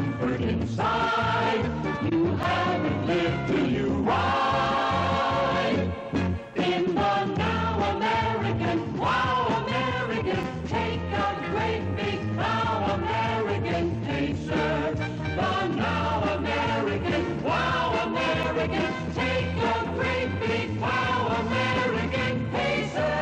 comfort inside. You haven't lived till you ride. In the Now American, wow American, take a great big Now American Pacer. The Now American, wow American, take a great big wow American Pacer.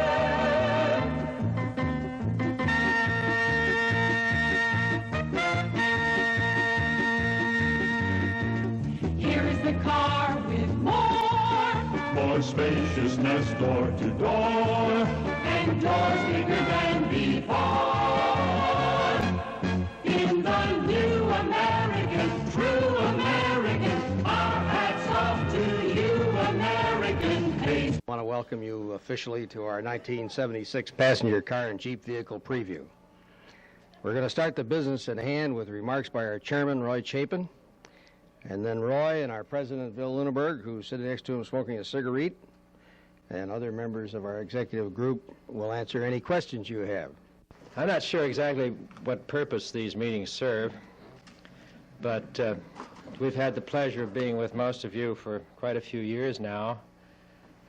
Here is the car with more spaciousness door to door, and doors bigger than before. In the new American, true American, our hats off to you, American Pacer. I want to welcome you officially to our 1976 passenger car and Jeep vehicle preview. We're going to start the business at hand with remarks by our chairman, Roy Chapin, and then Roy and our president, Bill Lundberg, who's sitting next to him smoking a cigarette, and other members of our executive group will answer any questions you have. I'm not sure exactly what purpose these meetings serve, but we've had the pleasure of being with most of you for quite a few years now.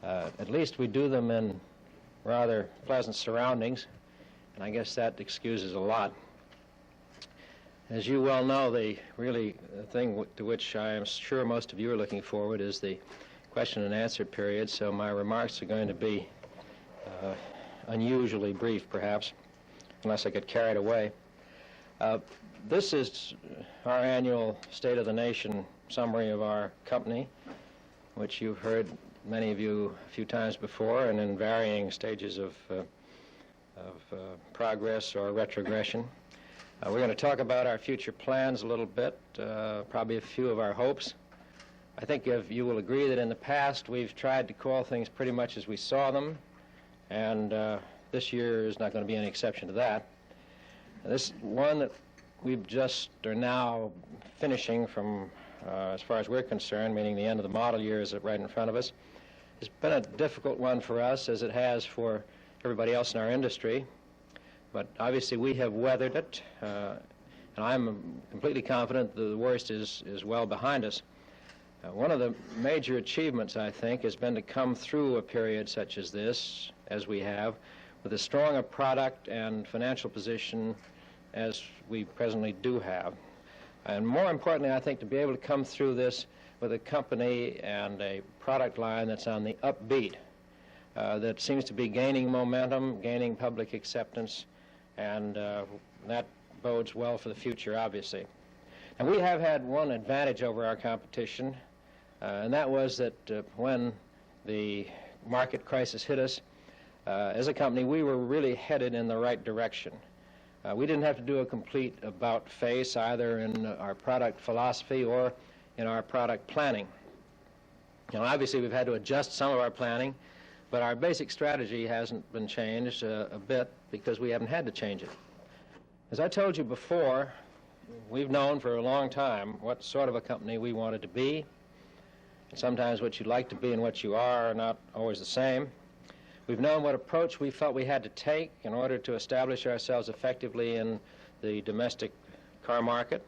At least we do them in rather pleasant surroundings, and I guess that excuses a lot. As you well know, the thing to which I am sure most of you are looking forward is the question and answer period, so my remarks are going to be unusually brief, perhaps, unless I get carried away. This is our annual State of the Nation summary of our company, which you've heard, many of you, a few times before, and in varying stages of progress or retrogression. We're going to talk about our future plans a little bit, probably a few of our hopes. I think if you will agree that in the past we've tried to call things pretty much as we saw them, and this year is not going to be any exception to that. This one that we've just are now finishing from, as far as we're concerned, meaning the end of the model year is right in front of us, has been a difficult one for us, as it has for everybody else in our industry. But obviously we have weathered it, and I'm completely confident that the worst is well behind us. One of the major achievements, I think, has been to come through a period such as this, as we have, with as strong a product and financial position as we presently do have. And more importantly, I think, to be able to come through this with a company and a product line that's on the upbeat, that seems to be gaining momentum, gaining public acceptance, and that bodes well for the future, obviously. And we have had one advantage over our competition, and that was that when the market crisis hit us, as a company, we were really headed in the right direction. We didn't have to do a complete about-face either in our product philosophy or in our product planning. Now, obviously, we've had to adjust some of our planning, but our basic strategy hasn't been changed a bit because we haven't had to change it. As I told you before, we've known for a long time what sort of a company we wanted to be. And sometimes what you'd like to be and what you are not always the same. We've known what approach we felt we had to take in order to establish ourselves effectively in the domestic car market.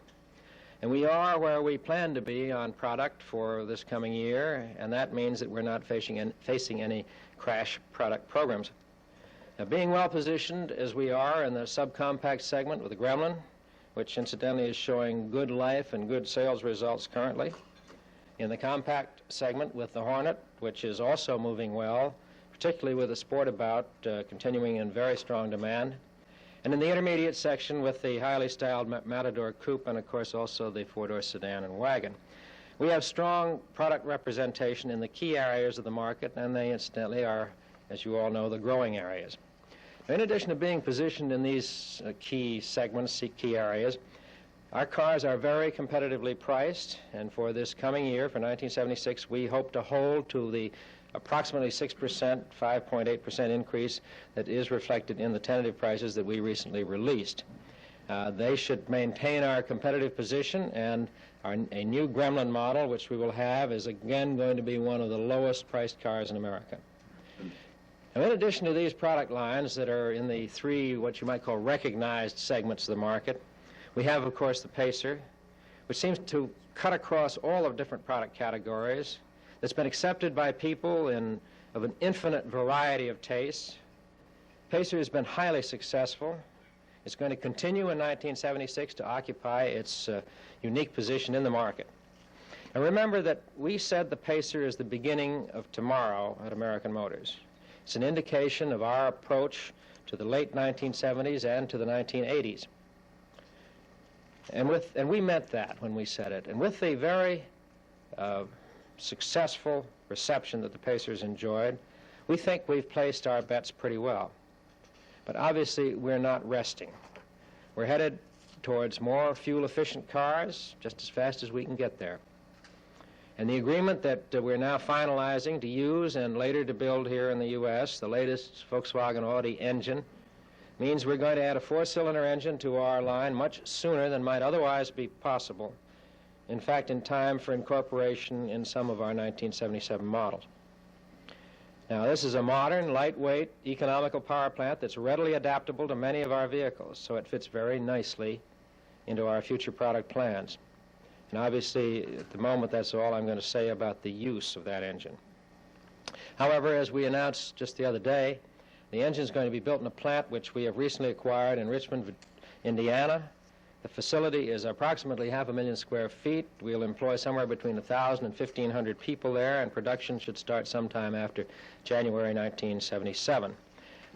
And we are where we plan to be on product for this coming year, and that means that we're not facing any crash product programs. Now, being well positioned as we are in the subcompact segment with the Gremlin, which incidentally is showing good life and good sales results currently, in the compact segment with the Hornet, which is also moving well, particularly with the Sportabout continuing in very strong demand, and in the intermediate section with the highly styled Matador Coupe and, of course, also the four-door sedan and wagon. We have strong product representation in the key areas of the market, and they incidentally are, as you all know, the growing areas. In addition to being positioned in these key segments, key areas, our cars are very competitively priced, and for this coming year, for 1976, we hope to hold to the approximately 6%, 5.8% increase that is reflected in the tentative prices that we recently released. They should maintain our competitive position, and a new Gremlin model, which we will have, is again going to be one of the lowest priced cars in America. Now, in addition to these product lines that are in the three, what you might call recognized segments of the market, we have, of course, the Pacer, which seems to cut across all of different product categories, that's been accepted by people of an infinite variety of tastes. Pacer has been highly successful. It's going to continue in 1976 to occupy its unique position in the market. Now remember that we said the Pacer is the beginning of tomorrow at American Motors. It's an indication of our approach to the late 1970s and to the 1980s. And we meant that when we said it. And with the very successful reception that the Pacer's enjoyed, we think we've placed our bets pretty well. But obviously, we're not resting. We're headed towards more fuel-efficient cars just as fast as we can get there. And the agreement that we're now finalizing to use and later to build here in the U.S., the latest Volkswagen Audi engine, means we're going to add a 4-cylinder engine to our line much sooner than might otherwise be possible. In fact, in time for incorporation in some of our 1977 models. Now, this is a modern, lightweight, economical power plant that's readily adaptable to many of our vehicles, so it fits very nicely into our future product plans. And obviously, at the moment, that's all I'm going to say about the use of that engine. However, as we announced just the other day, the engine is going to be built in a plant which we have recently acquired in Richmond, Indiana. The facility is approximately 500,000 square feet. We'll employ somewhere between 1,000 and 1,500 people there, and production should start sometime after January 1977.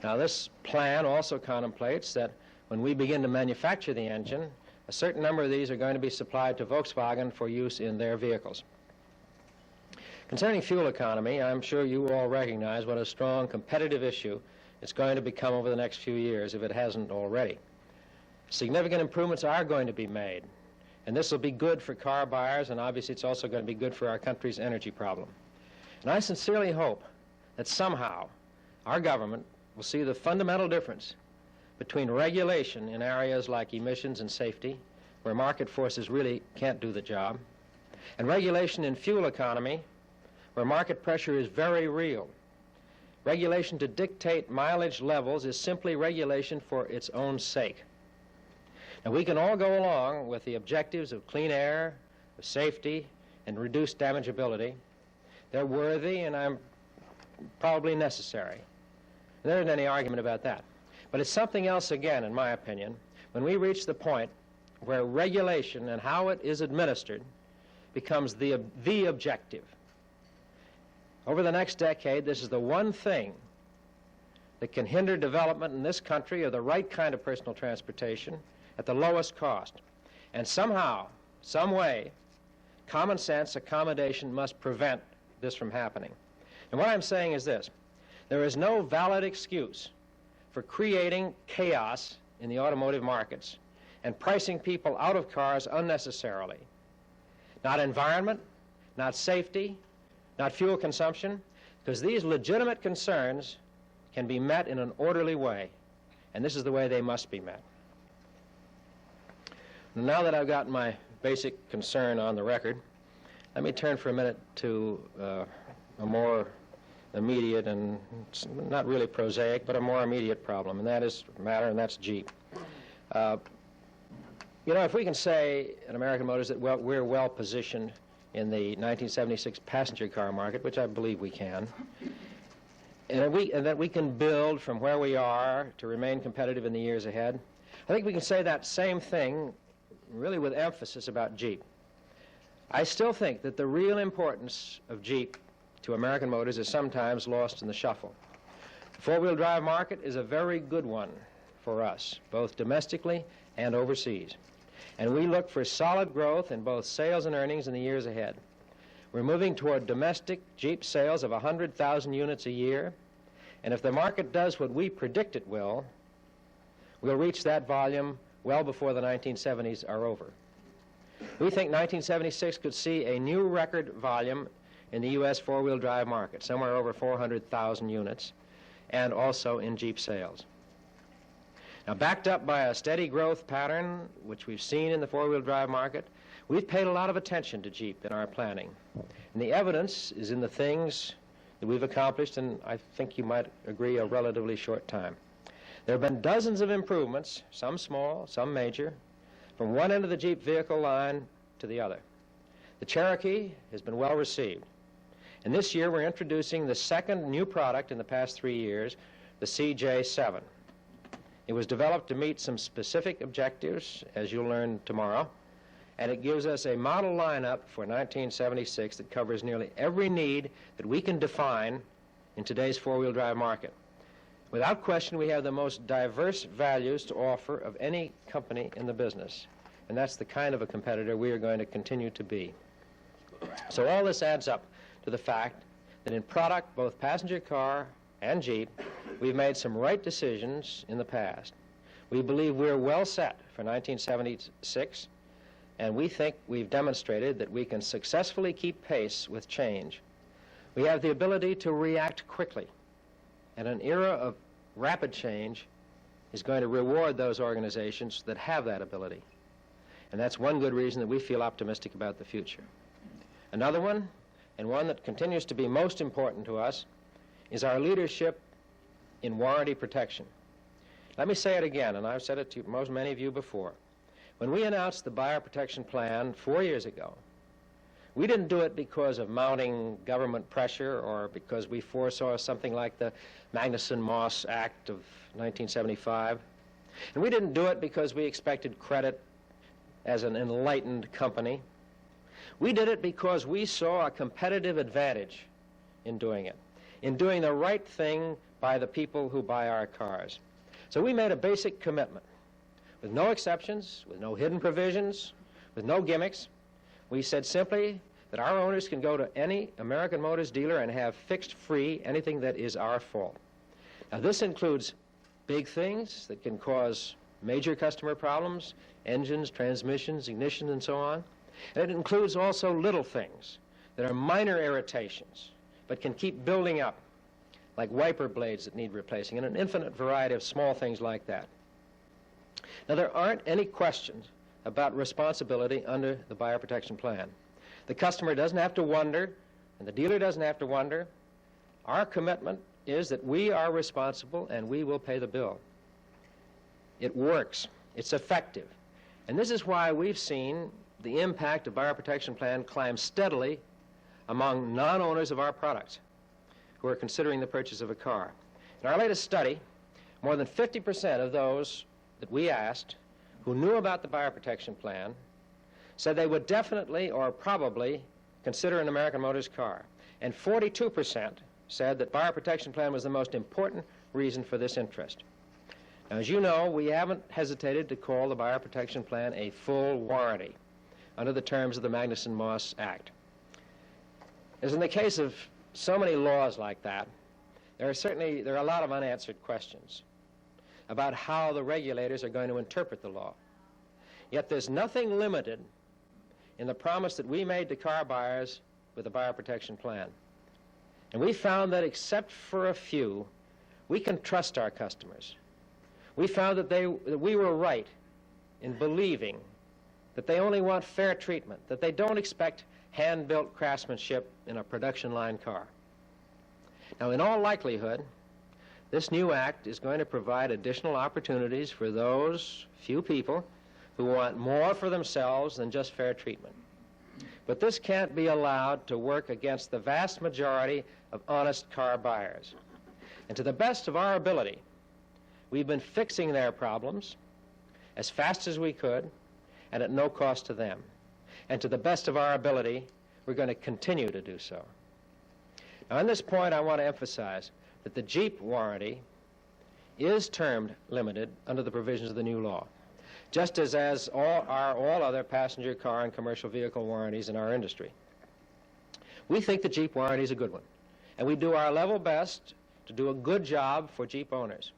Now, this plan also contemplates that when we begin to manufacture the engine, a certain number of these are going to be supplied to Volkswagen for use in their vehicles. Concerning fuel economy, I'm sure you all recognize what a strong competitive issue it's going to become over the next few years if it hasn't already. Significant improvements are going to be made, and this will be good for car buyers, and obviously it's also going to be good for our country's energy problem. And I sincerely hope that somehow our government will see the fundamental difference between regulation in areas like emissions and safety, where market forces really can't do the job, and regulation in fuel economy, where market pressure is very real. Regulation to dictate mileage levels is simply regulation for its own sake. Now, we can all go along with the objectives of clean air, of safety, and reduced damageability. They're worthy and are probably necessary. There isn't any argument about that. But it's something else again, in my opinion, when we reach the point where regulation and how it is administered becomes the objective. Over the next decade, this is the one thing that can hinder development in this country of the right kind of personal transportation at the lowest cost. And somehow, some way, common sense accommodation must prevent this from happening. And what I'm saying is this: there is no valid excuse for creating chaos in the automotive markets and pricing people out of cars unnecessarily. Not environment, not safety, not fuel consumption, because these legitimate concerns can be met in an orderly way, and this is the way they must be met. Now that I've got my basic concern on the record, let me turn for a minute to a more immediate and not really prosaic, but a more immediate problem, and that is matter, and that's Jeep. You know, if we can say at American Motors that we're well positioned in the 1976 passenger car market, which I believe we can, and that we can build from where we are to remain competitive in the years ahead, I think we can say that same thing really with emphasis about Jeep. I still think that the real importance of Jeep to American Motors is sometimes lost in the shuffle. The four-wheel drive market is a very good one for us, both domestically and overseas. And we look for solid growth in both sales and earnings in the years ahead. We're moving toward domestic Jeep sales of 100,000 units a year, and if the market does what we predict it will, we'll reach that volume well before the 1970s are over. We think 1976 could see a new record volume in the U.S. four-wheel drive market, somewhere over 400,000 units, and also in Jeep sales. Now, backed up by a steady growth pattern, which we've seen in the four-wheel drive market, we've paid a lot of attention to Jeep in our planning. And the evidence is in the things that we've accomplished in, I think you might agree, a relatively short time. There have been dozens of improvements, some small, some major, from one end of the Jeep vehicle line to the other. The Cherokee has been well received. And this year we're introducing the second new product in the past 3 years, the CJ7. It was developed to meet some specific objectives, as you'll learn tomorrow, and it gives us a model lineup for 1976 that covers nearly every need that we can define in today's four-wheel drive market. Without question, we have the most diverse values to offer of any company in the business, and that's the kind of a competitor we are going to continue to be. So all this adds up to the fact that in product, both passenger car and Jeep, we've made some right decisions in the past. We believe we're well set for 1976, and we think we've demonstrated that we can successfully keep pace with change. We have the ability to react quickly, and an era of rapid change is going to reward those organizations that have that ability. And that's one good reason that we feel optimistic about the future. Another one, and one that continues to be most important to us, is our leadership in warranty protection. Let me say it again, and I've said it to many of you before. When we announced the buyer protection plan 4 years ago, we didn't do it because of mounting government pressure or because we foresaw something like the Magnuson-Moss Act of 1975. And we didn't do it because we expected credit as an enlightened company. We did it because we saw a competitive advantage in doing it, in doing the right thing by the people who buy our cars. So we made a basic commitment, with no exceptions, with no hidden provisions, with no gimmicks. We said simply that our owners can go to any American Motors dealer and have fixed free anything that is our fault. Now this includes big things that can cause major customer problems, engines, transmissions, ignition, and so on. And it includes also little things that are minor irritations, but can keep building up, like wiper blades that need replacing, and an infinite variety of small things like that. Now, there aren't any questions about responsibility under the buyer protection plan. The customer doesn't have to wonder, and the dealer doesn't have to wonder. Our commitment is that we are responsible and we will pay the bill. It works. It's effective. And this is why we've seen the impact of buyer protection plan climb steadily among non-owners of our products who are considering the purchase of a car. In our latest study, more than 50% of those that we asked who knew about the buyer protection plan said they would definitely or probably consider an American Motors car. And 42% said that buyer protection plan was the most important reason for this interest. Now, as you know, we haven't hesitated to call the buyer protection plan a full warranty under the terms of the Magnuson-Moss Act. As in the case of so many laws like that, there are a lot of unanswered questions about how the regulators are going to interpret the law. Yet there's nothing limited in the promise that we made to car buyers with the buyer protection plan. And we found that except for a few, we can trust our customers. We found that we were right in believing that they only want fair treatment, that they don't expect hand-built craftsmanship in a production line car. Now, in all likelihood, this new act is going to provide additional opportunities for those few people who want more for themselves than just fair treatment. But this can't be allowed to work against the vast majority of honest car buyers. And to the best of our ability, we've been fixing their problems as fast as we could and at no cost to them. And to the best of our ability, we're going to continue to do so. Now, on this point, I want to emphasize that the Jeep warranty is termed limited under the provisions of the new law, just as all other passenger car and commercial vehicle warranties in our industry. We think the Jeep warranty is a good one, and we do our level best to do a good job for Jeep owners.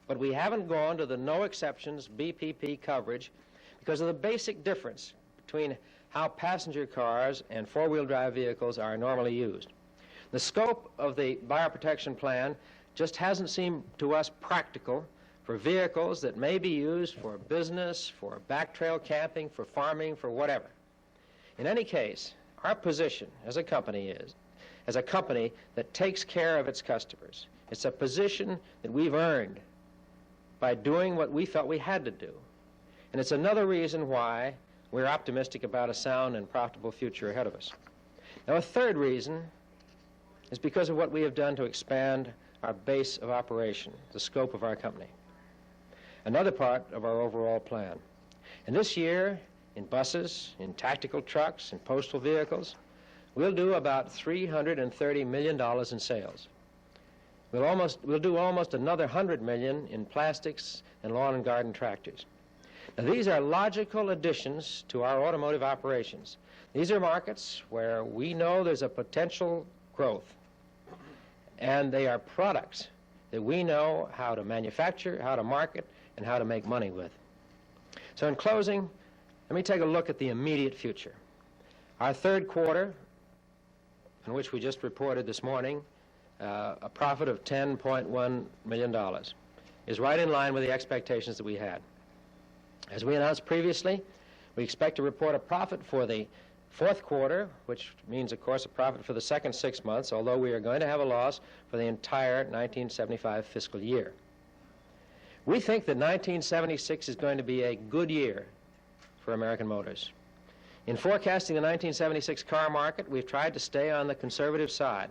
But we haven't gone to the no exceptions BPP coverage because of the basic difference between how passenger cars and four-wheel drive vehicles are normally used. The scope of the buyer protection plan just hasn't seemed to us practical for vehicles that may be used for business, for back trail camping, for farming, for whatever. In any case, our position as a company is, as a company that takes care of its customers, it's a position that we've earned by doing what we felt we had to do. And it's another reason why we're optimistic about a sound and profitable future ahead of us. Now, a third reason is because of what we have done to expand our base of operation, the scope of our company. Another part of our overall plan. And this year, in buses, in tactical trucks, in postal vehicles, we'll do about $330 million in sales. We'll do almost another $100 million in plastics and lawn and garden tractors. Now, these are logical additions to our automotive operations. These are markets where we know there's a potential growth, and they are products that we know how to manufacture, how to market, and how to make money with. So in closing, let me take a look at the immediate future. Our third quarter, in which we just reported this morning, a profit of $10.1 million, is right in line with the expectations that we had. As we announced previously, we expect to report a profit for the fourth quarter, which means, of course, a profit for the second 6 months, although we are going to have a loss for the entire 1975 fiscal year. We think that 1976 is going to be a good year for American Motors. In forecasting the 1976 car market, we've tried to stay on the conservative side,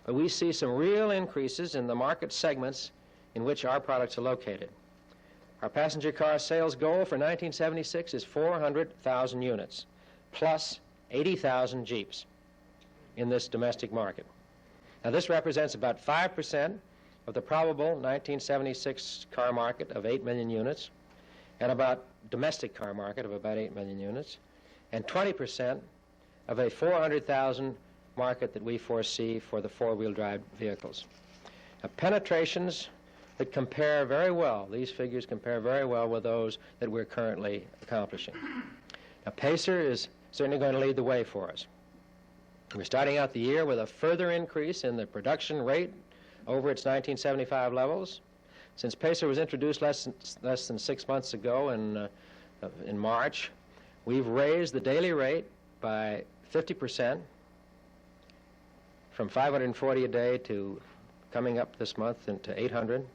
but we see some real increases in the market segments in which our products are located. Our passenger car sales goal for 1976 is 400,000 units, plus 80,000 Jeeps in this domestic market. Now, this represents about 5% of the probable 1976 car market of 8 million units, and about domestic car market of about 8 million units, and 20% of a 400,000 market that we foresee for the four-wheel drive vehicles. Now, penetrations that compare very well, these figures compare very well with those that we're currently accomplishing. Now, Pacer is certainly going to lead the way for us. We're starting out the year with a further increase in the production rate over its 1975 levels. Since Pacer was introduced less than 6 months ago in March, we've raised the daily rate by 50%, from 540 a day to coming up this month into 800.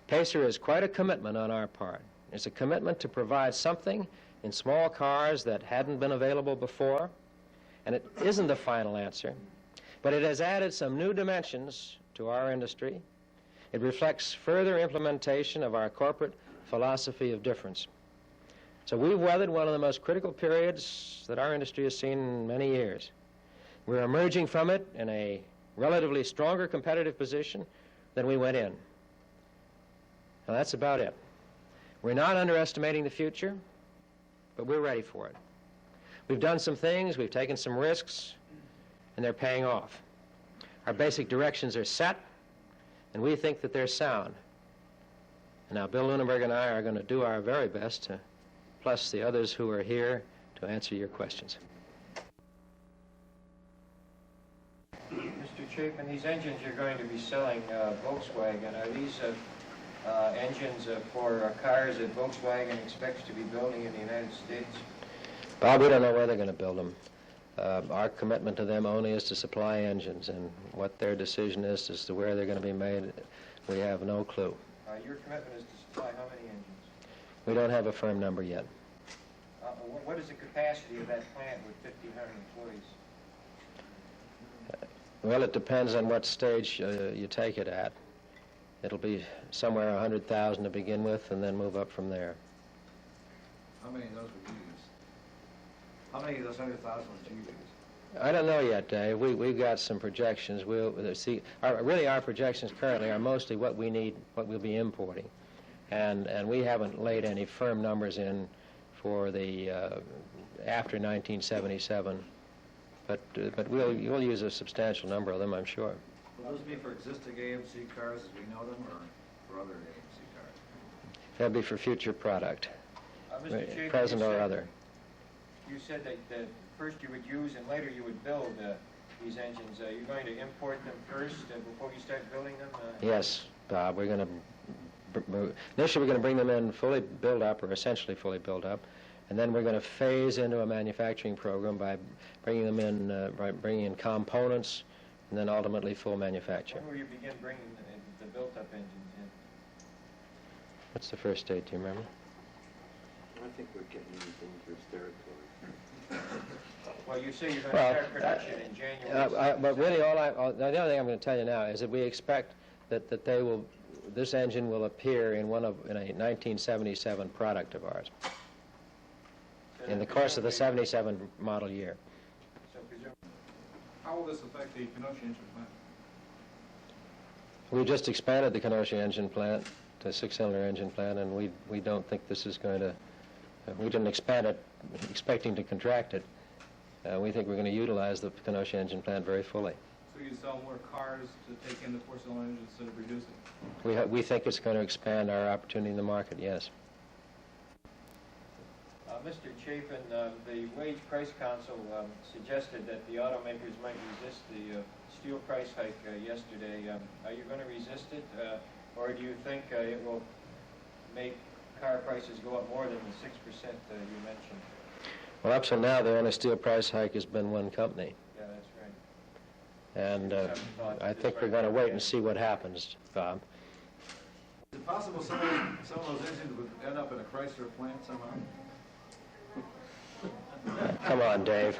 Pacer is quite a commitment on our part. It's a commitment to provide something in small cars that hadn't been available before, and it isn't the final answer, but it has added some new dimensions to our industry. It reflects further implementation of our corporate philosophy of difference. So we've weathered one of the most critical periods that our industry has seen in many years. We're emerging from it in a relatively stronger competitive position than we went in. Now, that's about it. We're not underestimating the future, but we're ready for it. We've done some things, we've taken some risks, and they're paying off. Our basic directions are set, and we think that they're sound. And now Bill Lunenberg and I are going to do our very best to, plus the others who are here, to answer your questions. Mr. Chapin, these engines you're going to be selling Volkswagen, are these engines for cars that Volkswagen expects to be building in the United States? Bob, we don't know where they're going to build them. Our commitment to them only is to supply engines, and what their decision is as to where they're going to be made, we have no clue. Your commitment is to supply how many engines? We don't have a firm number yet. What is the capacity of that plant with 1,500 employees? Well, it depends on what stage you take it at. It'll be somewhere 100,000 to begin with, and then move up from there. How many of those would you use? How many of those 100,000 would you use? I don't know yet, Dave. We've got some projections. We'll see. Really, our projections currently are mostly what we need, what we'll be importing, and we haven't laid any firm numbers in for the after 1977. But we'll use a substantial number of them, I'm sure. Will those be for existing AMC cars as we know them, or for other AMC cars? That'll be for future product, Mr. Chapin, present or other. You said that first you would use and later you would build these engines. You're going to import them first before you start building them? Yes, Bob. We're going to initially we're going to bring them in fully built up, or essentially fully built up, and then we're going to phase into a manufacturing program by bringing them in, by bringing in components, and then ultimately full manufacture. When will you begin bringing the built-up engines in? What's the first date? Do you remember? With think we're getting into dangerous territory. Well, you say you're going to start production in January. But really, the other thing I'm going to tell you now is that we expect that this engine will appear in a 1977 product of ours in the course of the 77 model year. So presumably, How will this affect the Kenosha engine plant? We just expanded the Kenosha engine plant to a 6-cylinder engine plant, and we don't think this is going to. We didn't expand it expecting to contract it. We think we're going to utilize the Kenosha engine plant very fully. So you sell more cars to take in the 4-cylinder engine instead of reducing? We think it's going to expand our opportunity in the market, yes. Mr. Chapin, the Wage Price Council suggested that the automakers might resist the steel price hike yesterday. Are you going to resist it, or do you think it will make car prices go up more than the 6% you mentioned? Well, up till now, the only steel price hike has been one company. Yeah, that's right. And I think we're going to wait and see what happens, Bob. Is it possible some of those engines would end up in a Chrysler plant somehow? Come on, Dave.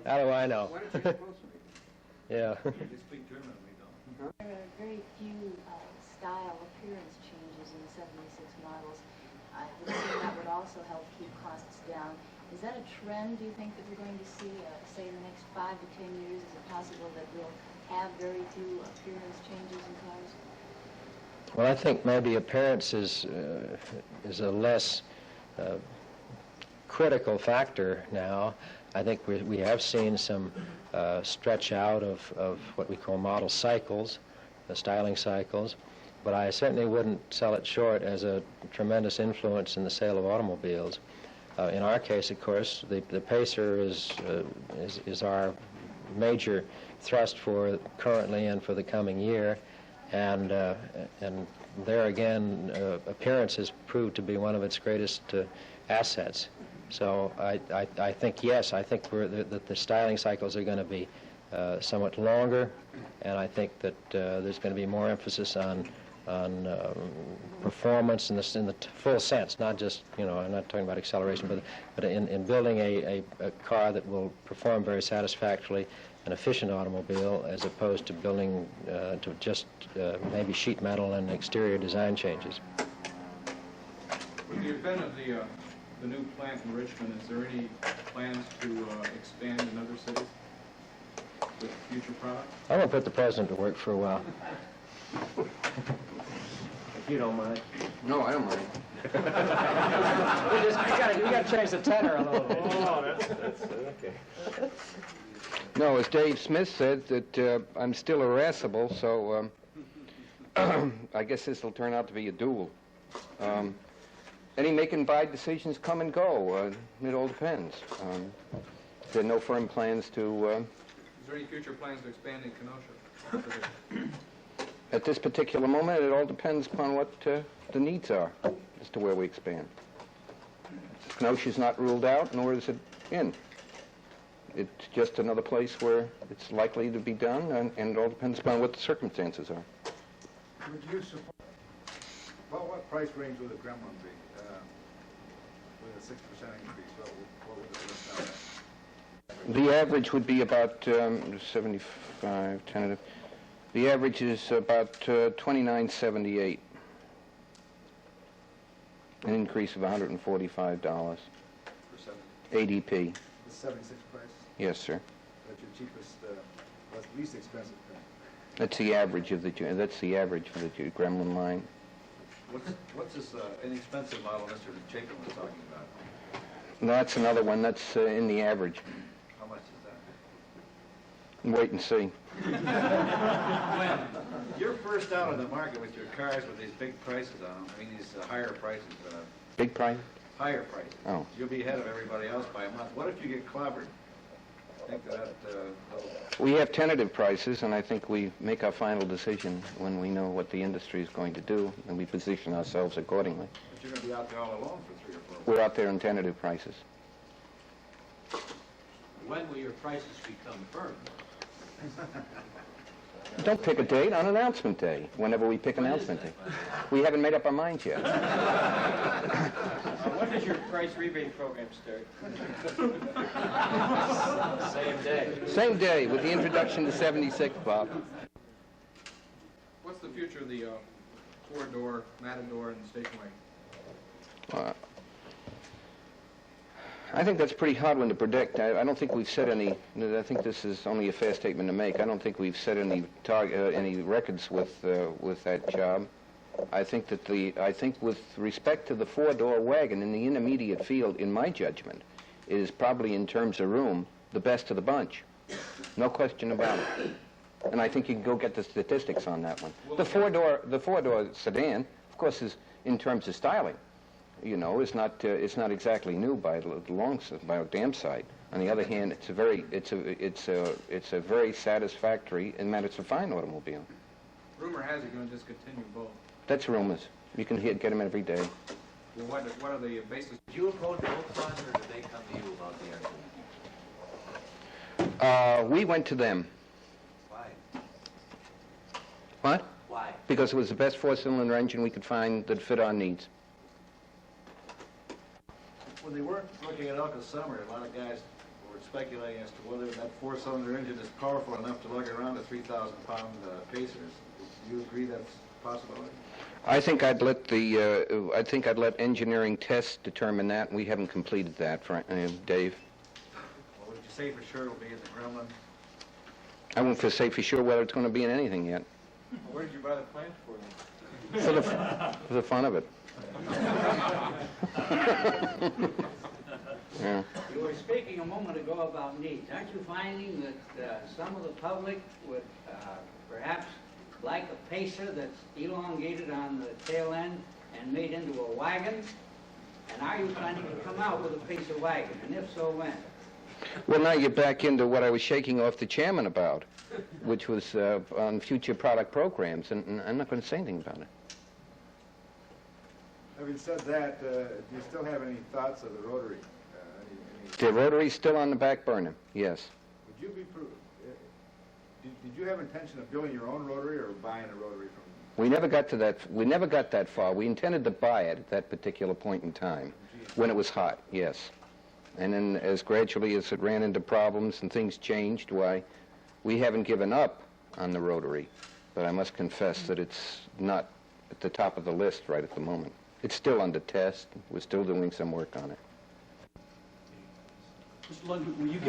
How do I know? Why don't you get closer? Yeah. You speak German, we don't. There are very few style appearance changes in the 76 models. I would say that would also help keep costs down. Is that a trend, do you think, that we're going to see, say, in the next 5 to 10 years? Is it possible that we'll have very few appearance changes in cars? Well, I think maybe appearance is a less critical factor now. I think we have seen some stretch out of what we call model cycles, the styling cycles, but I certainly wouldn't sell it short as a tremendous influence in the sale of automobiles. In our case, of course, the Pacer is our major thrust for currently and for the coming year, and there again, appearance has proved to be one of its greatest assets. So I think, yes, I think that the styling cycles are going to be somewhat longer, and I think that there's going to be more emphasis on performance in the full sense, not just, I'm not talking about acceleration, but in building a car that will perform very satisfactorily, an efficient automobile, as opposed to building to just maybe sheet metal and exterior design changes. With the advent of the new plant in Richmond, is there any plans to expand in other cities with future products? I'm going to put the president to work for a while. If you don't mind. No, I don't mind. we got to change the tenor a little bit. Oh, that's okay. No, as Dave Smith said, that I'm still irascible, so I guess this will turn out to be a duel. Any make and buy decisions come and go. It all depends. There are no firm plans to... Is there any future plans to expand in Kenosha? At this particular moment, it all depends upon what the needs are as to where we expand. Kenosha's not ruled out, nor is it in. It's just another place where it's likely to be done, and it all depends upon what the circumstances are. Would you support... Well, what price range would the Gremlin be with a 6% increase? What would it list out at? The average would be about 75, tentative. The average is about $29.78, an increase of $145. For ADP. the 76 price? Yes, sir. That's your cheapest, that's the least expensive thing. That's the average of the Gremlin line. What's this inexpensive model Mr. Chapin was talking about? No, that's another one. That's in the average. How much is that? Wait and see. When you're first out on the market with your cars with these big prices on them, I mean these higher prices, Big price? higher prices. Oh. You'll be ahead of everybody else by a month. What if you get clobbered? I think that We have tentative prices, and I think we make our final decision when we know what the industry is going to do, and we position ourselves accordingly. but you're going to be out there all alone for 3 or 4 months. We're out there in tentative prices. When will your prices become firm? Don't pick a date, on announcement day, whenever we pick announcement day. We haven't made up our minds yet. does your price rebate program start? Same day. Same day, with the introduction to 76, Bob. What's the future of the four-door Matador and the station wagon? I think that's a pretty hard one to predict. I don't think we've set any. I think this is only a fair statement to make. I don't think we've set any any records with that job. I think with respect to the four-door wagon in the intermediate field, in my judgment, it is probably in terms of room the best of the bunch. No question about it. And I think you can go get the statistics on that one. The four-door sedan, of course, is in terms of styling. You know, it's not exactly new by a damn sight. On the other hand, it's a very satisfactory, and it's a fine automobile. Rumor has it you're going to discontinue both. That's rumors. You can get them every day. Well, what are the basis? Did you approach both funds, or did they come to you about the airplane? We went to them. Why? What? Why? Because it was the best four-cylinder engine we could find that fit our needs. When they weren't looking at Elka Summer, a lot of guys were speculating as to whether that four-cylinder engine is powerful enough to lug around a 3,000-pound Pacers. Do you agree that's a possibility? I think I'd let engineering tests determine that. We haven't completed that, Dave. Well, would you say for sure it'll be in the Gremlin? I won't say for sure whether it's going to be in anything yet. Well, where did you buy the plans for them? For the fun of it. Yeah. You were speaking a moment ago about needs. Aren't you finding that some of the public would perhaps like a Pacer that's elongated on the tail end and made into a wagon? And are you planning to come out with a Pacer wagon? And if so, when? Well, now you're back into what I was shaking off the chairman about, which was on future product programs, and I'm not going to say anything about it. Having said that, do you still have any thoughts of the Rotary? The Rotary's still on the back burner, yes. Would you be... Did you have intention of building your own Rotary or buying a Rotary from... We never got to that. We never got that far. We intended to buy it at that particular point in time, when it was hot, yes. And then as gradually as it ran into problems and things changed, why, we haven't given up on the Rotary. But I must confess that it's not at the top of the list right at the moment. It's still under test. We're still doing some work on it. Mr. Lundgren, will you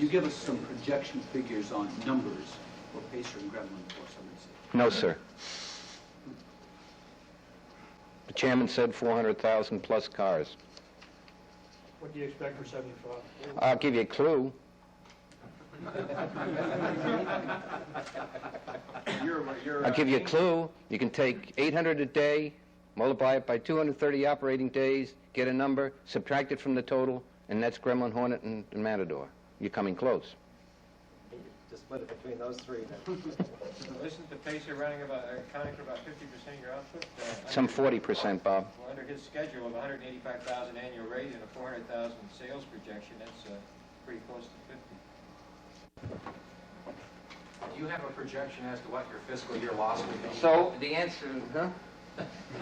give us some projection figures on numbers for Pacer and Gremlin 476? No, sir. The chairman said 400,000 plus cars. What do you expect for 75? I'll give you a clue. I'll give you a clue. You can take 800 a day, multiply it by 230 operating days, get a number, subtract it from the total, and that's Gremlin, Hornet, and Matador. You're coming close. To split it between those three, then. Isn't the Pacer accounting for about 50% of your output? Some 40%, Bob. Well, under his schedule of 185,000 annual rate and a 400,000 sales projection, that's pretty close to 50. Do you have a projection as to what your fiscal year loss would be? So the answer, huh?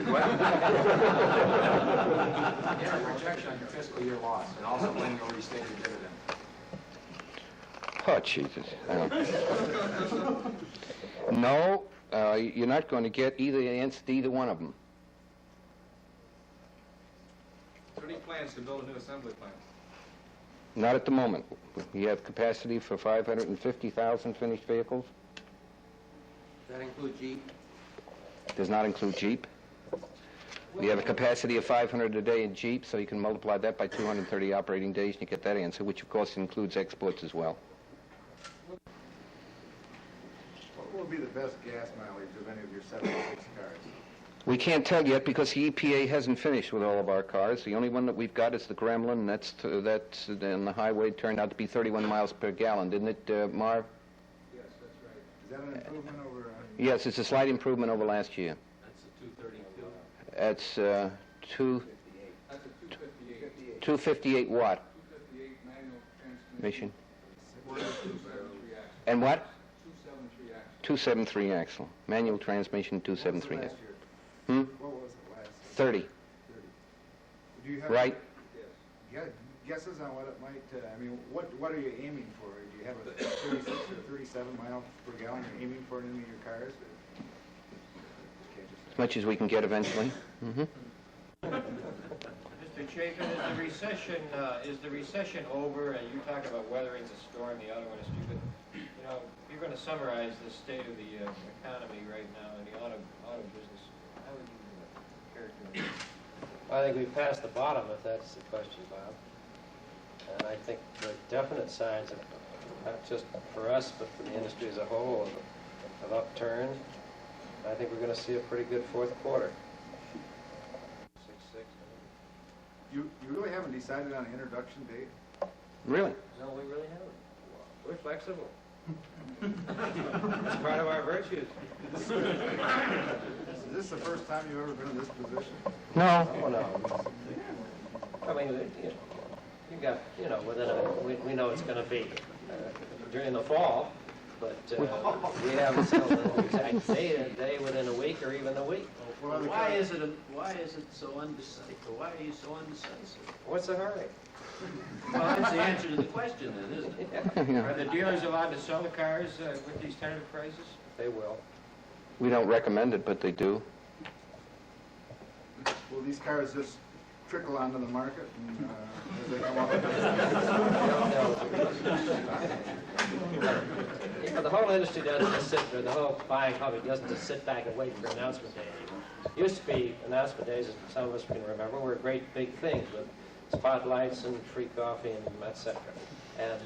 What? Yeah, a projection on your fiscal year loss, and also when you'll restate your dividend. Oh, Jesus. No, you're not going to get either answer to either one of them. Are there any plans to build a new assembly plant? Not at the moment. We have capacity for 550,000 finished vehicles. Does that include Jeep? Does not include Jeep. We have a capacity of 500 a day in Jeep, so you can multiply that by 230 operating days and you get that answer, which of course includes exports as well. What will be the best gas mileage of any of your 76 cars? We can't tell yet because the EPA hasn't finished with all of our cars. The only one that we've got is the Gremlin, and that's on the highway turned out to be 31 miles per gallon, didn't it, Marv? Yes, that's right. Is that an improvement over... Yes, it's a slight improvement over last year. That's a 232. That's 258 watt. 258 manual Mission. transmission. And what? 273 axle. 273 axle. Manual transmission, 273 axle. What was it last year? 30. Do you have Right. guesses on what it might, I mean, what are you aiming for? Do you have a 36 or 37 miles per gallon you're aiming for in any of your cars? As much as we can get eventually. Mm-hmm. Mr. Chapin, is the recession over? And you talk about weathering the storm, the auto industry, but you know, if you're going to summarize the state of the economy right now in the auto business, how would you characterize it? I think we've passed the bottom, if that's the question, Bob. And I think there are definite signs of, not just for us, but for the industry as a whole, of upturn. I think we're going to see a pretty good fourth quarter. 6-6. You really haven't decided on an introduction date? Really? No, we really haven't. We're flexible. It's part of our virtues. Is this the first time you've ever been in this position? No. Oh, no. I mean, you got, you know, we know it's going to be during the fall, but we haven't settled an exact day within a week or even a week. Why is it so undecisive? Why are you so undecisive? What's the hurry? Well, that's the answer to the question then, isn't it? Yeah. Are the dealers allowed to sell the cars with these tentative prices? They will. We don't recommend it, but they do. Will these cars just trickle onto the market and, as they come up? You know, the whole industry doesn't just sit there, the whole buying public doesn't just sit back and wait for announcement day anymore. Used to be announcement days, as some of us can remember, were great big things with spotlights and free coffee and etc. And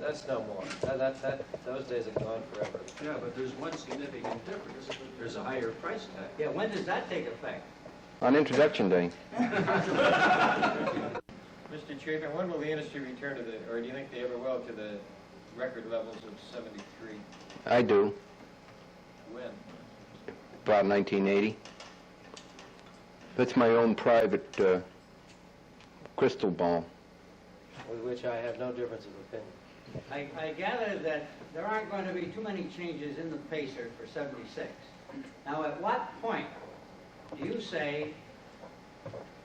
that's no more. Those days are gone forever. Yeah, but there's one significant difference. There's a higher price tag. Yeah, when does that take effect? On introduction day. Mr. Chapin, when will the industry return to the, or do you think they ever will, to the record levels of 73? I do. When? About 1980. That's my own private crystal ball. With which I have no difference of opinion. I gather that there aren't going to be too many changes in the Pacer for 76. Now, at what point do you say,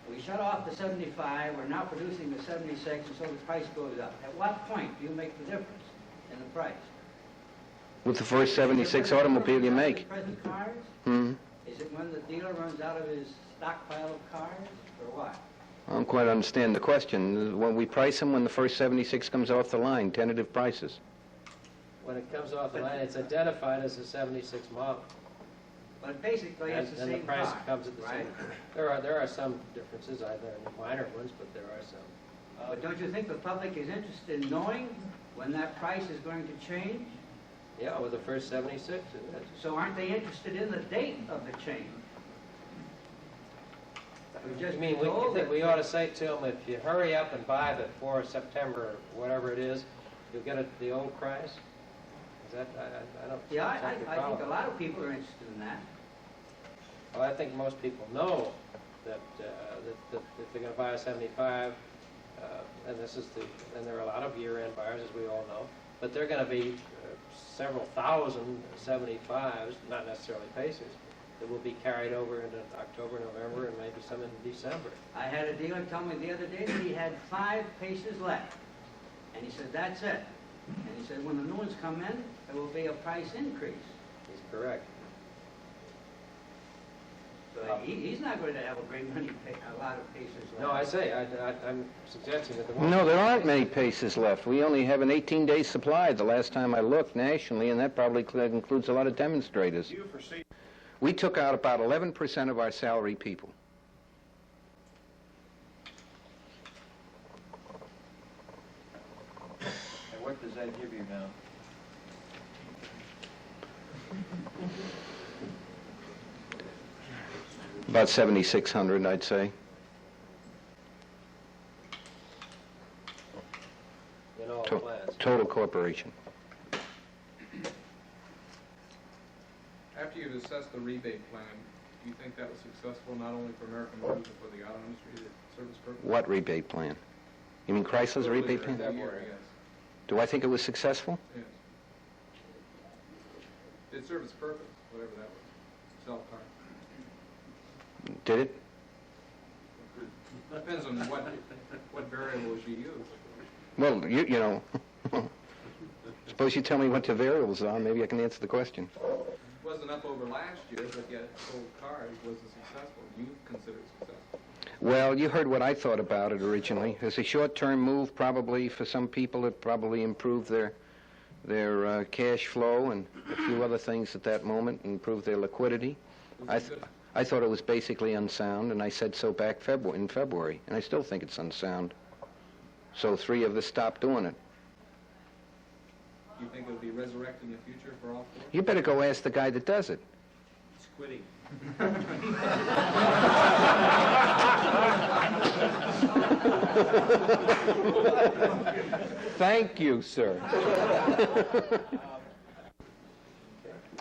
we shut off the 75, we're now producing the 76, and so the price goes up? At what point do you make the difference in the price? With the first 76 automobile you make. Present cars? Hmm. Is it when the dealer runs out of his stockpile of cars, or what? I don't quite understand the question. When we price them, when the first 76 comes off the line, tentative prices. When it comes off the line, it's identified as a 76 model. But basically, it's the same and the price car, comes at the right? same. There are some differences, either minor ones, but there are some. But don't you think the public is interested in knowing when that price is going to change? Yeah, with the first 76. So aren't they interested in the date of the change? I mean, we think we ought to say to them, if you hurry up and buy before September, or whatever it is, you'll get it at the old price? Is that, I don't... Yeah, I think a lot of people are interested in that. Well, I think most people know that if they're going to buy a 75, and there are a lot of year-end buyers, as we all know, but they're going to be several thousand 75s, not necessarily Pacers, that will be carried over into October, November, and maybe some in December. I had a dealer tell me the other day that he had 5 Pacers left. And he said, that's it. And he said, when the new ones come in, there will be a price increase. He's correct. So he's not going to have a great many, a lot of Pacers left. No, I say, I'm suggesting that the No, there aren't many Paces left. We only have an 18-day supply the last time I looked nationally, and that probably includes a lot of demonstrators. Do you foresee? We took out about 11% of our salary people. And what does that give you now? About 7,600, I'd say. in all plans. Total corporation. After you've assessed the rebate plan, do you think that was successful not only for American Motors but for the auto industry, the service purpose? What rebate plan? You mean Chrysler's rebate plan? Yes. Do I think it was successful? Yes. It served its purpose, whatever that was. Sell a car. Did it? Depends on what variables you use. Well, you know, suppose you tell me what the variables are, maybe I can answer the question. It wasn't up over last year, but yet sold cars wasn't successful. You consider it successful. Well, you heard what I thought about it originally. As a short-term move, probably for some people, it probably improved their cash flow and a few other things at that moment, improved their liquidity. I thought it was basically unsound, and I said so back in February, and I still think it's unsound. So 3 of us stopped doing it. You think it'll be resurrected in the future for all 4? You better go ask the guy that does it. He's quitting. Thank you, sir.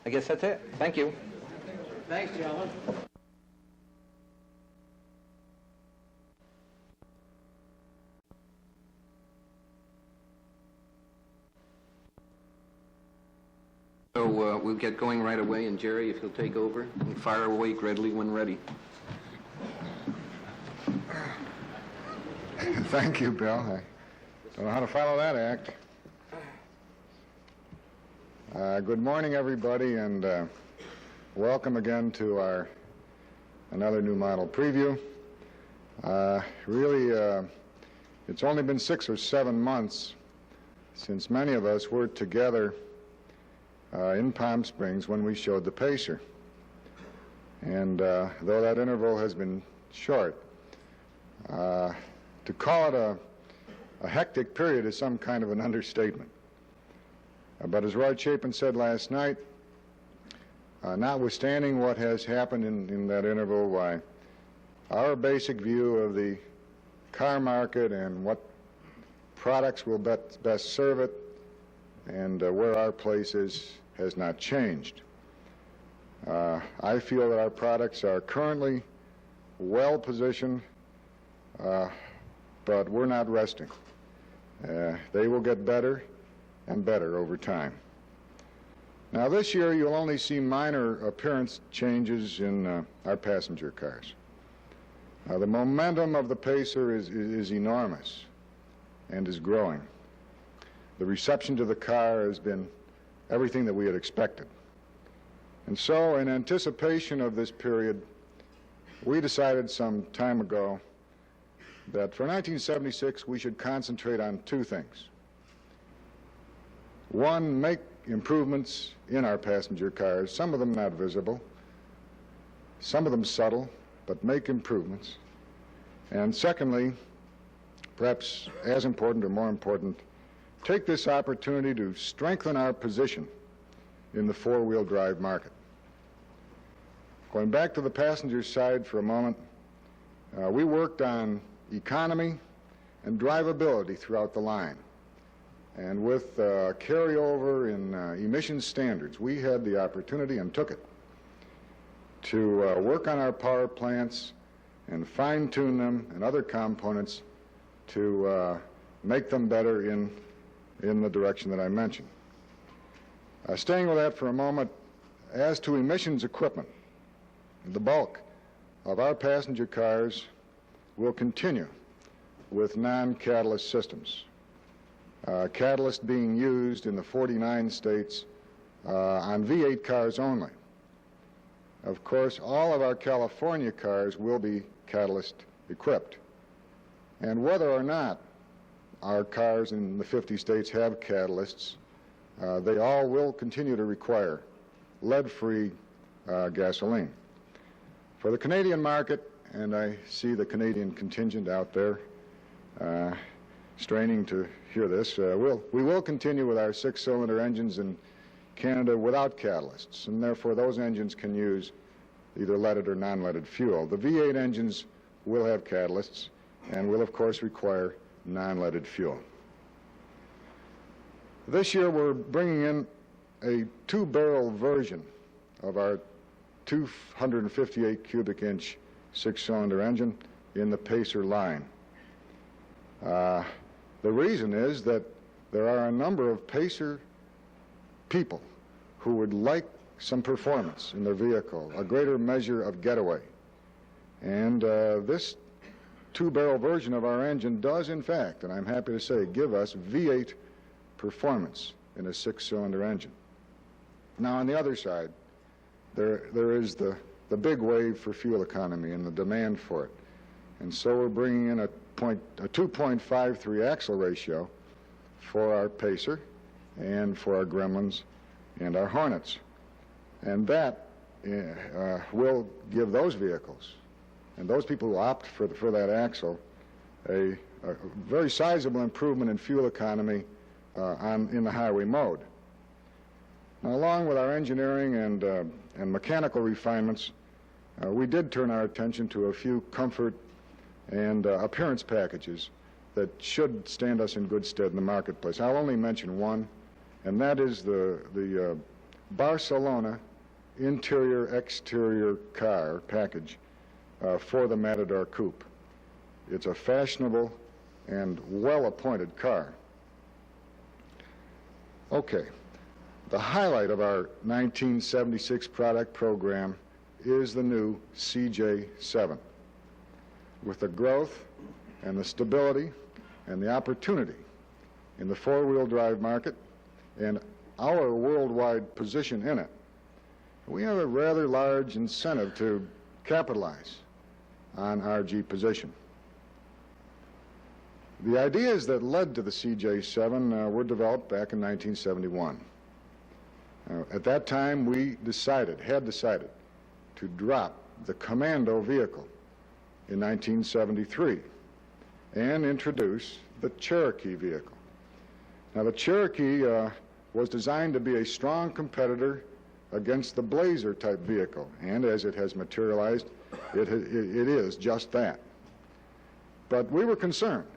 I guess that's it. Thank you. Thanks, gentlemen. So we'll get going right away, and Jerry, if you'll take over and fire away readily when ready. Thank you, Bill. I don't know how to follow that act. Good morning, everybody, and welcome again to another new model preview. Really, it's only been 6 or 7 months since many of us were together in Palm Springs when we showed the Pacer. And though that interval has been short, to call it a hectic period is some kind of an understatement. But as Roy Chapin said last night, notwithstanding what has happened in that interval, why our basic view of the car market and what products will best serve it and where our place is has not changed. I feel that our products are currently well positioned, but we're not resting. They will get better and better over time. Now this year you'll only see minor appearance changes in our passenger cars. The momentum of the Pacer is enormous and is growing. The reception to the car has been everything that we had expected. And so in anticipation of this period, we decided some time ago that for 1976 we should concentrate on 2 things. One, make improvements in our passenger cars, some of them not visible, some of them subtle, but make improvements. And secondly, perhaps as important or more important, take this opportunity to strengthen our position in the 4-wheel drive market. Going back to the passenger side for a moment, we worked on economy and drivability throughout the line. And with carryover in emission standards, we had the opportunity and took it to work on our power plants and fine-tune them and other components to make them better in the direction that I mentioned. Staying with that for a moment, as to emissions equipment, the bulk of our passenger cars will continue with non-catalyst systems. Catalyst being used in the 49 states on V8 cars only. Of course, all of our California cars will be catalyst equipped. And whether or not our cars in the 50 states have catalysts, they all will continue to require lead-free gasoline. For the Canadian market, and I see the Canadian contingent out there straining to hear this, we will continue with our 6-cylinder engines in Canada without catalysts, and therefore those engines can use either leaded or non-leaded fuel. The V8 engines will have catalysts and will of course require non-leaded fuel. This year we're bringing in a 2-barrel version of our 258 cubic inch 6-cylinder engine in the Pacer line. The reason is that there are a number of Pacer people who would like some performance in their vehicle, a greater measure of getaway. And this two-barrel version of our engine does, in fact, and I'm happy to say, give us V8 performance in a six-cylinder engine. Now, on the other side, there is the big wave for fuel economy and the demand for it. And so we're bringing in a 2.53 axle ratio for our Pacer and for our Gremlins and our Hornets. And that will give those vehicles and those people who opt for that axle a very sizable improvement in fuel economy in the highway mode. Now, along with our engineering and mechanical refinements, we did turn our attention to a few comfort and appearance packages that should stand us in good stead in the marketplace. I'll only mention one, and that is the Barcelona interior-exterior car package for the Matador Coupe. It's a fashionable and well-appointed car. Okay, the highlight of our 1976 product program is the new CJ7. With the growth and the stability and the opportunity in the four-wheel drive market and our worldwide position in it, we have a rather large incentive to capitalize on our Jeep position. The ideas that led to the CJ7 were developed back in 1971. At that time, we had decided to drop the Commando vehicle in 1973 and introduce the Cherokee vehicle. Now, the Cherokee was designed to be a strong competitor against the Blazer type vehicle, and as it has materialized, it is just that. But we were concerned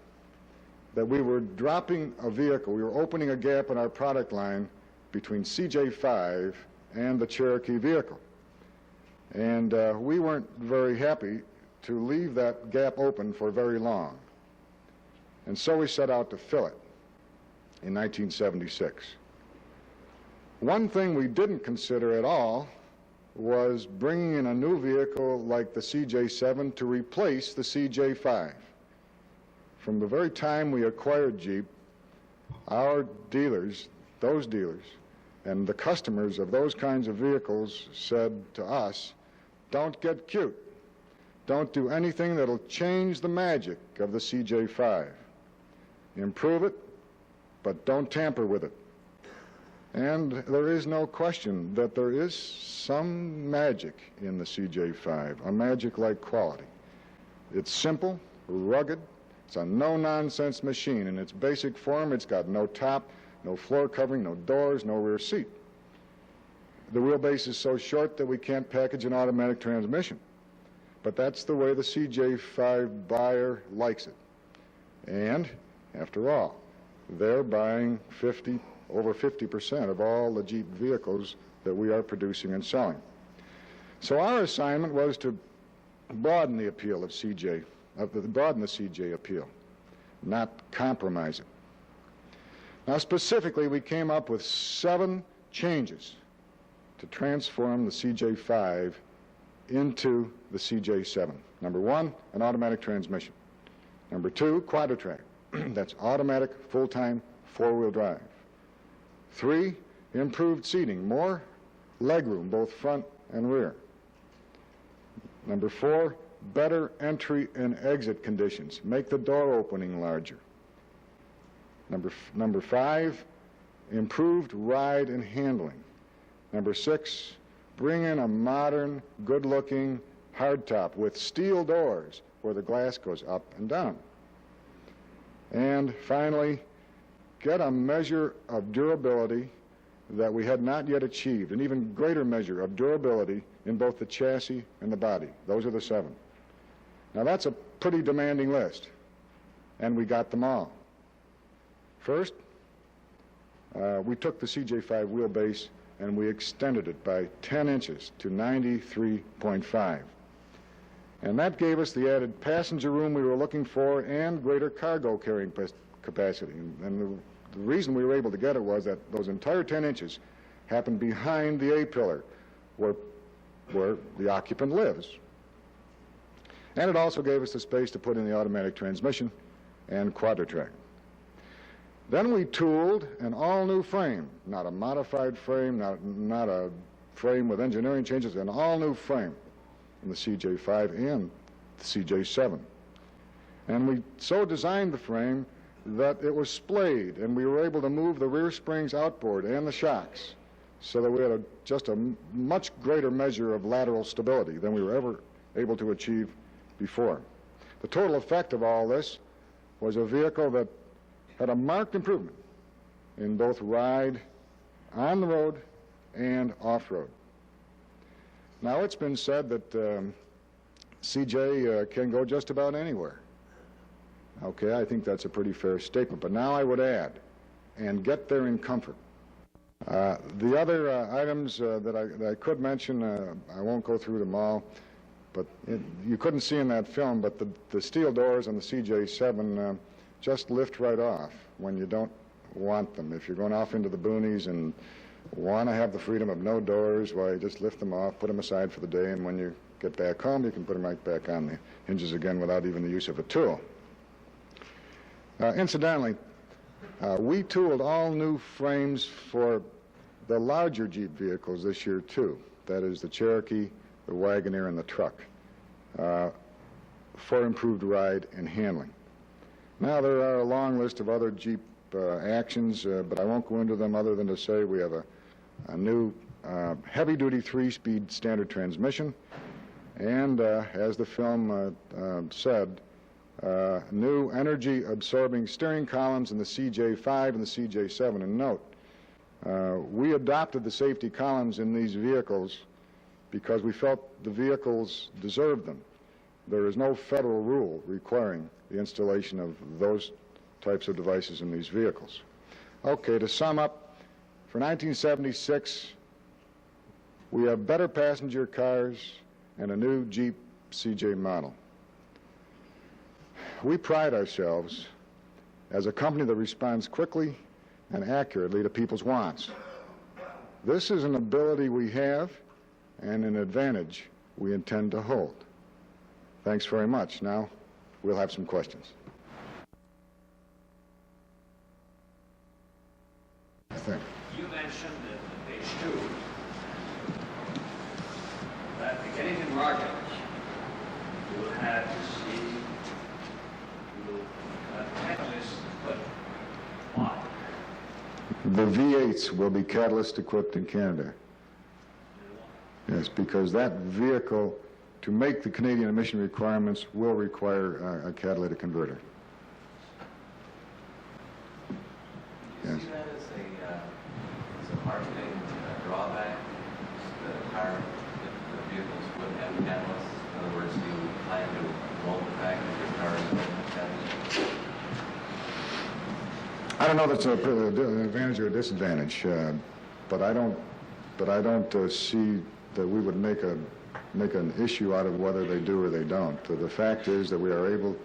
that we were dropping a vehicle, we were opening a gap in our product line between CJ5 and the Cherokee vehicle. And we weren't very happy to leave that gap open for very long. And so we set out to fill it in 1976. One thing we didn't consider at all was bringing in a new vehicle like the CJ7 to replace the CJ5. From the very time we acquired Jeep, our dealers, those dealers, and the customers of those kinds of vehicles said to us, don't get cute. Don't do anything that'll change the magic of the CJ5. Improve it, but don't tamper with it. And there is no question that there is some magic in the CJ5, a magic-like quality. It's simple, rugged, it's a no-nonsense machine. In its basic form, it's got no top, no floor covering, no doors, no rear seat. The wheelbase is so short that we can't package an automatic transmission. But that's the way the CJ5 buyer likes it. And, after all, they're buying over 50% of all the Jeep vehicles that we are producing and selling. So our assignment was to broaden the appeal of broaden the CJ appeal, not compromise it. Now, specifically, we came up with 7 changes to transform the CJ5 into the CJ7. Number 1, an automatic transmission. Number 2, quadritrack. That's automatic, full-time, four-wheel drive. 3, improved seating, more legroom, both front and rear. Number 4, better entry and exit conditions. Make the door opening larger. Number 5, improved ride and handling. Number 6, bring in a modern, good-looking hardtop with steel doors where the glass goes up and down. And finally, get a measure of durability that we had not yet achieved, an even greater measure of durability in both the chassis and the body. Those are the 7. Now, that's a pretty demanding list, and we got them all. First, we took the CJ5 wheelbase and we extended it by 10 inches to 93.5. And that gave us the added passenger room we were looking for and greater cargo carrying capacity. And the reason we were able to get it was that those entire 10 inches happened behind the A-pillar where the occupant lives. And it also gave us the space to put in the automatic transmission and quadra-track. Then we tooled an all-new frame, not a modified frame, not a frame with engineering changes, an all-new frame in the CJ5 and the CJ7. And we so designed the frame that it was splayed, and we were able to move the rear springs outboard and the shocks so that we had just a much greater measure of lateral stability than we were ever able to achieve before. The total effect of all this was a vehicle that had a marked improvement in both ride on the road and off-road. Now, it's been said that CJ can go just about anywhere. Okay, I think that's a pretty fair statement, but now I would add, and get there in comfort. The other items that I could mention, I won't go through them all, but you couldn't see in that film, but the steel doors on the CJ7 just lift right off when you don't want them. If you're going off into the boonies and want to have the freedom of no doors, well, you just lift them off, put them aside for the day, and when you get back home, you can put them right back on the hinges again without even the use of a tool. Incidentally, we tooled all new frames for the larger Jeep vehicles this year, too. That is the Cherokee, the Wagoneer, and the truck, for improved ride and handling. Now, there are a long list of other Jeep actions, but I won't go into them other than to say we have a new heavy-duty 3-speed standard transmission, and as the film said, new energy-absorbing steering columns in the CJ5 and the CJ7. And note, we adopted the safety columns in these vehicles because we felt the vehicles deserved them. There is no federal rule requiring the installation of those types of devices in these vehicles. Okay, to sum up, for 1976, we have better passenger cars and a new Jeep CJ model. We pride ourselves as a company that responds quickly and accurately to people's wants. This is an ability we have and an advantage we intend to hold. Thanks very much. Now, we'll have some questions. I think. You mentioned in page 2 that the Canadian market will have to see catalyst equipped. Why? The V8s will be catalyst equipped in Canada. Yes, because that vehicle, to make the Canadian emission requirements, will require a catalytic converter. Do you see that as a marketing drawback? The vehicles wouldn't have catalysts? In other words, do you plan to roll the fact that your cars wouldn't have catalysts? I don't know if it's an advantage or a disadvantage, but I don't see that we would make an issue out of whether they do or they don't. The fact is that we are able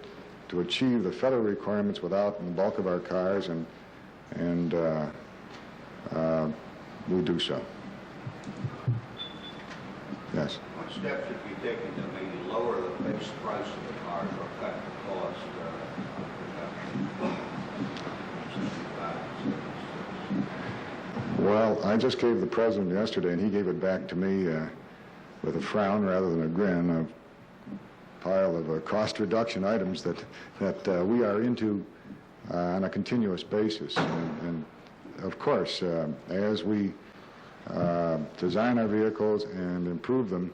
to achieve the federal requirements without in the bulk of our cars, and we do so. Yes. What steps should be taken to maybe lower the base price of the cars or cut the cost of production? Well, I just gave the president yesterday, and he gave it back to me with a frown rather than a grin, a pile of cost reduction items that we are into on a continuous basis. And of course, as we design our vehicles and improve them,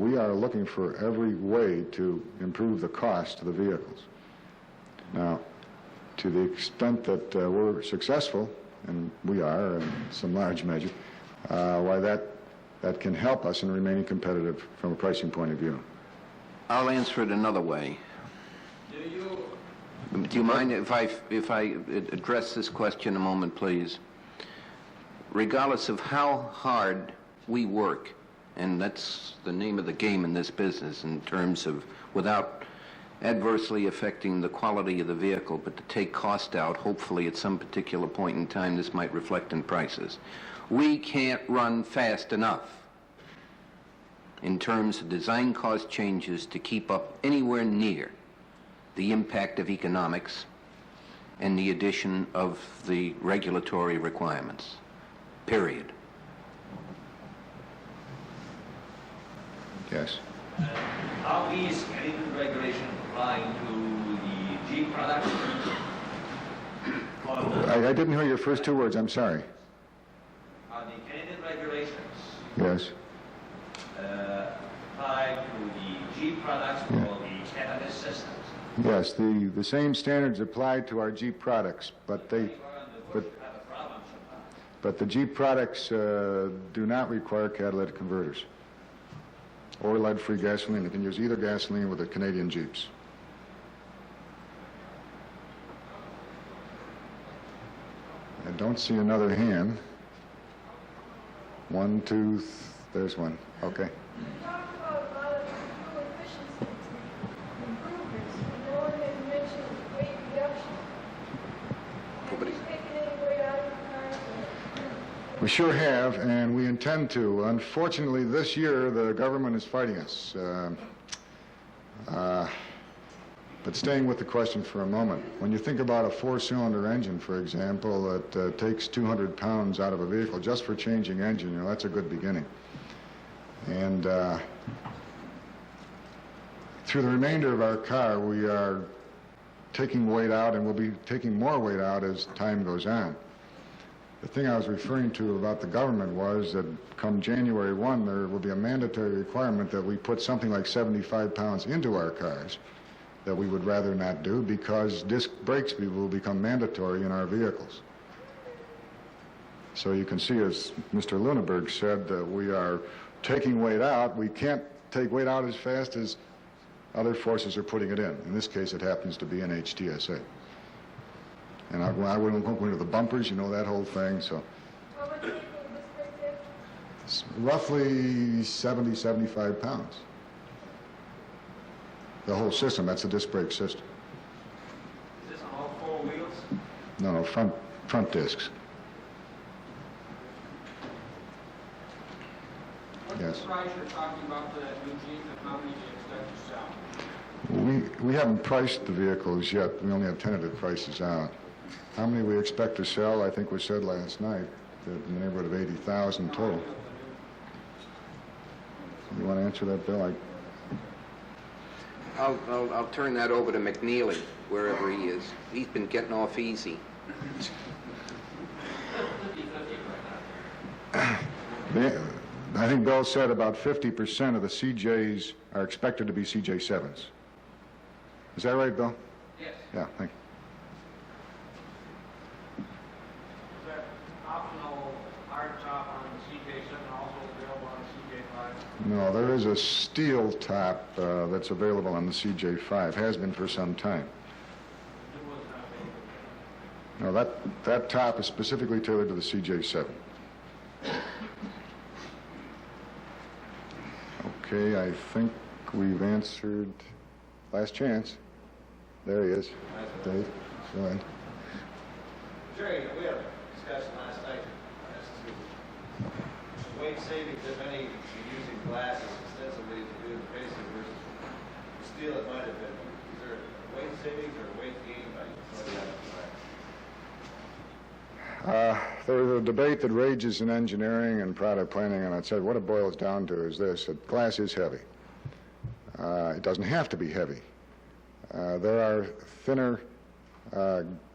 we are looking for every way to improve the cost of the vehicles. Now, to the extent that we're successful, and we are in some large measure, why that can help us in remaining competitive from a pricing point of view. I'll answer it another way. Do you mind if I address this question a moment, please? Regardless of how hard we work, and that's the name of the game in this business in terms of without adversely affecting the quality of the vehicle, but to take cost out, hopefully at some particular point in time this might reflect in prices. We can't run fast enough. in terms of design cost changes to keep up anywhere near the impact of economics and the addition of the regulatory requirements, period. Yes. Are these Canadian regulations applying to the Jeep products? I didn't hear your first two words, I'm sorry. Are the Canadian regulations Yes. applied to the Jeep products or the catalyst systems? Yes, the same standards apply to our Jeep products, but the Jeep products do not require catalytic converters or lead-free gasoline. They can use either gasoline with the Canadian Jeeps. I don't see another hand. One, two, there's one. Okay. We sure have, and we intend to. Unfortunately, this year, the government is fighting us. But staying with the question for a moment, when you think about a four-cylinder engine, for example, that takes 200 pounds out of a vehicle just for changing engine, you know, that's a good beginning. And through the remainder of our car, we are taking weight out, and we'll be taking more weight out as time goes on. The thing I was referring to about the government was that come January 1, there will be a mandatory requirement that we put something like 75 pounds into our cars that we would rather not do, because disc brakes will become mandatory in our vehicles. So you can see, as Mr. Luneberg said, that we are taking weight out. We can't take weight out as fast as other forces are putting it in. In this case, it happens to be NHTSA. And I wouldn't go into the bumpers, you know, that whole thing, so. It's roughly 70, 75 pounds. The whole system, that's the disc brake system. Is this on all four wheels? No, front discs. What's Yes. the price you're talking about for that new Jeep, and how many do you expect to sell? We haven't priced the vehicles yet. We only have tentative prices out. How many we expect to sell, I think was said last night, in the neighborhood of 80,000 total. You want to answer that, Bill? I'll turn that over to McNeely, wherever he is. He's been getting off easy. I think Bill said about 50% of the CJs are expected to be CJ7s. Is that right, Bill? Yes. Yeah, thank you. Is that optional hard top on the CJ7 also available on the CJ5? No, there is a steel top that's available on the CJ5, has been for some time. No, that top is specifically tailored to the CJ7. Okay, I think we've answered. Last chance. There he is. Dave, go ahead. Jerry, we had a discussion last night as to weight savings, if any, in using glasses extensively to do the facing versus steel it might have been. Is there weight savings or weight gain by using that? There is a debate that rages in engineering and product planning, and I'd say what it boils down to is this, that glass is heavy. It doesn't have to be heavy. There are thinner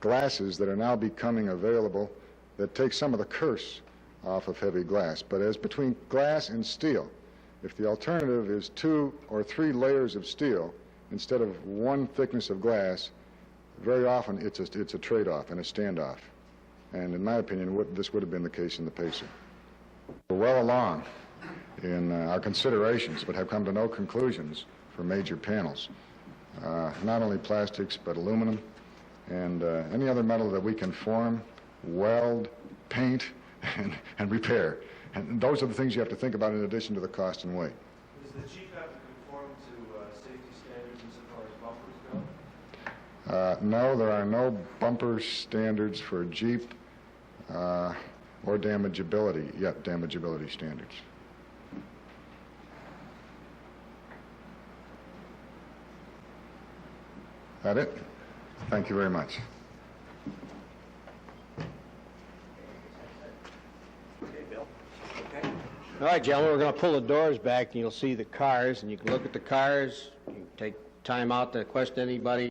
glasses that are now becoming available that take some of the curse off of heavy glass. But as between glass and steel, if the alternative is 2 or 3 layers of steel instead of one thickness of glass, very often it's a trade-off and a standoff. And in my opinion, this would have been the case in the Pacer. We're well along in our considerations, but have come to no conclusions for major panels. Not only plastics, but aluminum, and any other metal that we can form, weld, paint, and repair. And those are the things you have to think about in addition to the cost and weight. Does the Jeep have to conform to safety standards insofar as bumpers go? No, there are no bumper standards for Jeep or damageability standards. That it? Thank you very much. Okay, Bill? Okay. All right, gentlemen, we're going to pull the doors back, and you'll see the cars, and you can look at the cars. You can take time out to question anybody.